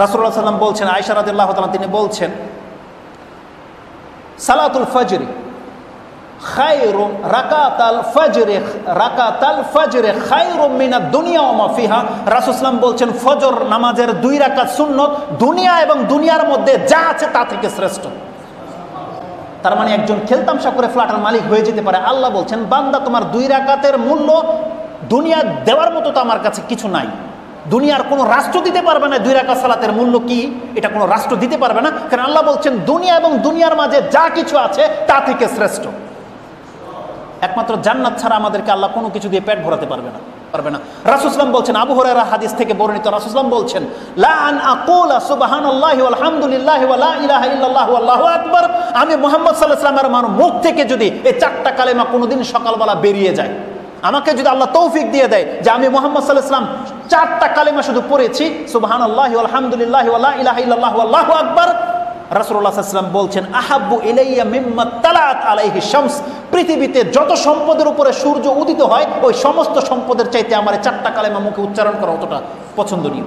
রাসূলুল্লাহ সাল্লাল্লাহু আলাইহি ওয়াসাল্লাম বলছেন, আয়েশা রাদিয়াল্লাহু তাআলা তিনি বলছেন, সালাতুল ফজরি খায়রু রাকাতাল ফজরে খায়রুম মিনাদ দুনিয়া ওয়া মা ফিহা। রাসূল সাল্লাল্লাহু বলছেন, ফজর নামাজের 2 রাকাত সুন্নত দুনিয়া এবং দুনিয়ার মধ্যে যা আছে তা থেকে শ্রেষ্ঠ। তার মানে একজন খেলতামশা করে ফ্ল্যাটের মালিক হয়ে যেতে পারে। আল্লাহ বলছেন, বান্দা তোমার 2 রাকাতের মূল্য দুনিয়া দেওয়ার মতো তো আমার কাছে কিছু নাই। দুনিয়ার কোনো রাষ্ট্র দিতে পারবে না 2 রাকাত সালাতের মূল্য কি, এটা কোনো রাষ্ট্র দিতে পারবে না। কারণ আল্লাহ বলছেন দুনিয়া এবং দুনিয়ার মাঝে যা কিছু আছে তা থেকে শ্রেষ্ঠ। একমাত্র জান্নাত ছাড়া আমাদেরকে আল্লাহ কোনো কিছু দিয়ে পেট ভরাতে পারবে না। রাসূল সাল্লাল্লাহু বলছেন, আবু হুরায়রা হাদিস থেকে বর্ণিত, রাসূল সাল্লাল্লাহু বলছেন, লা আন আকুলা সুবহানাল্লাহি ওয়াল হামদুলিল্লাহি ওয়া লা ইলাহা ইল্লাল্লাহু আল্লাহু আকবার। আমি মুহাম্মদ সাল্লাল্লাহু আলাইহি ওয়াসাল্লামের মুখ থেকে যদি এই 4টা কালেমা কোনোদিন সকালবেলা বেরিয়ে যায়, আমাকে যদি আল্লাহ তৌফিক দিয়ে দেয় যে আমি মুহাম্মদ সাল্লাল্লাহু আলাইহি ওয়াসাল্লাম 4টা কালেমা শুধু পড়েছি, সুবহানাল্লাহি ওয়াল হামদুলিল্লাহি ওয়া লা ইলাহা ইল্লাল্লাহু আল্লাহু আকবার, রাসূলুল্লাহ সাল্লাল্লাহু আলাইহি ওয়াসাল্লাম বলছেন, আহাব্বু ইলাইয়া মিম্মা তালাত আলাইহি শামস। পৃথিবীতে যত সম্পদের উপরে সূর্য উদিত হয় ওই সমস্ত সম্পদের চাইতে আমার 4টা কালেমা মুখে উচ্চারণ করা অতটা পছন্দনীয়।